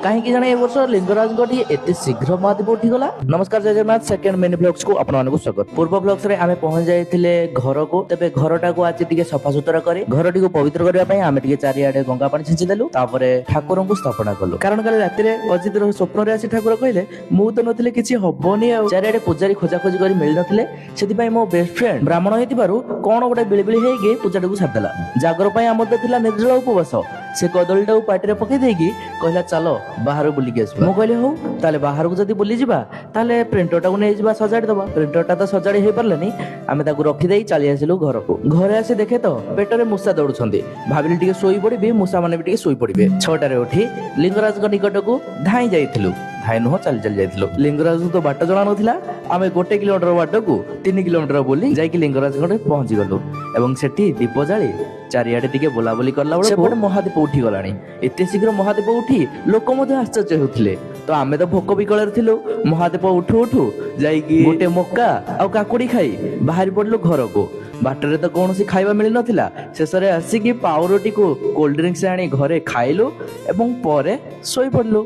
କାହିଁକି ଜାଣେ ଏ ବର୍ଷ ଲିଙ୍ଗରାଜଙ୍କ ଟିକେ ଏତେ ଶୀଘ୍ର ମହାଦୀପ ଉଠିଗଲା। ନମସ୍କାର ଜୟ ଜଗନ୍ନାଥ, ସେକେଣ୍ଡ ମିନି ବ୍ଲଗ୍ସ କୁ ଆପଣମାନଙ୍କୁ ସ୍ୱାଗତ। ପୂର୍ବ ବ୍ଲଗ୍ସ ରେ ଆମେ ପହଞ୍ଚି ଯାଇଥିଲେ ଘରକୁ। ତେବେ ଘରଟାକୁ ଆଜି ଟିକେ ସଫାସୁତୁରା କରି ଘରଟିକୁ ପବିତ୍ର କରିବା ପାଇଁ ଆମେ ଟିକେ ଚାରିଆଡେ ଗଙ୍ଗା ପାଣି ଛିଞ୍ଚି ଦେଲୁ। ତାପରେ ଠାକୁରଙ୍କୁ ସ୍ଥାପନା କଲୁ। କାରଣ କାଲି ରାତିରେ ଅଜିତର ସ୍ୱପ୍ନରେ ଆସି ଠାକୁର କହିଲେ ମୁଁ ତ ନଥିଲେ କିଛି ହବନି ଆଉ। ଚାରିଆଡେ ପୂଜାରୀ ଖୋଜାଖୋଜି କରି ମିଳିନଥିଲେ, ସେଥିପାଇଁ ମୋ ବେଷ୍ଟ ଫ୍ରେଣ୍ଡ ବ୍ରାହ୍ମଣ ହେଇଥିବାରୁ କଣ ଗୋଟେ ବିଳିବିଳି ହେଇକି ପୂଜାଟାକୁ ସାରିଦେଲା। ଜାଗର ପାଇଁ ଆମର ତ ଥିଲା ନିର୍ଜଳ ଉପବାସ। ସେ କଦଳୀଟାକୁ ପାଟିରେ ପକେଇ ଦେଇକି କହିଲା ଚାଲ ବାହାରୁ ବୁଲିକି ଆସିବା। ମୁଁ କହିଲି ହଉ, ତାହେଲେ ବାହାରକୁ ଯଦି ବୁଲିଯିବା ତାହେଲେ ପ୍ରିଣ୍ଟରଟାକୁ ନେଇଯିବା ସଜାଡି ଦବା। ପ୍ରିଣ୍ଟରଟା ତ ସଜାଡି ହେଇପାରିଲାନି, ଆମେ ତାକୁ ରଖିଦେଇ ଚାଲି ଆସିଲୁ ଘରକୁ। ଘରେ ଆସି ଦେଖେ ତ ପେଟରେ ମୂଷା ଦୌଡୁଛନ୍ତି। ଭାବିଲି ଟିକେ ଶୋଇ ପଡିବି, ମୂଷା ମାନେ ବି ଟିକେ ଶୋଇ ପଡିବେ। 6ଟାରେ ଉଠି ଲିଙ୍ଗରାଜଙ୍କ ନିକଟକୁ ଧାଇଁ ଯାଇଥିଲୁ। ଧାଇଁ ନୁହଁ, ଚାଲି ଚାଲି ଯାଇଥିଲୁ। ଲିଙ୍ଗରାଜକୁ ତ ବାଟ ଜଣା ନଥିଲା। ଆମେ 1 କିଲୋମିଟର ବାଟକୁ 3 କିଲୋମିଟର ବୁଲି ଯାଇକି ଲିଙ୍ଗରାଜଙ୍କ ପହଞ୍ଚି ଗଲୁ ଏବଂ ସେଠି ଦୀପ ଜାଳି ଚାରିଆଡେ ଟିକେ ବୁଲାବୁଲି କଲା ବେଳକୁ ସେପଟେ ମହାଦୀପ ଉଠିଗଲାଣି। ଏତେ ଶୀଘ୍ର ମହାଦୀପ ଉଠି ଲୋକ ମଧ୍ୟ ଆଶ୍ଚର୍ଯ୍ୟ ହେଉଥିଲେ। ତ ଆମେ ତ ଭୋକ ବିକଳରେ ଥିଲୁ। ମହାଦୀପ ଉଠୁ ଉଠୁ ଯାଇକି ଗୋଟେ ମକା ଆଉ କାକୁଡି ଖାଇ ବାହାରି ପଡିଲୁ ଘରକୁ। ବାଟରେ ତ କୌଣସି ଖାଇବା ମିଳିନଥିଲା। ଶେଷରେ ଆସିକି ପାଉରୁଟିକୁ କୋଲ୍ଡ ଡ୍ରିଙ୍କସ ଆଣି ଘରେ ଖାଇଲୁ ଏବଂ ପରେ ଶୋଇ ପଡିଲୁ।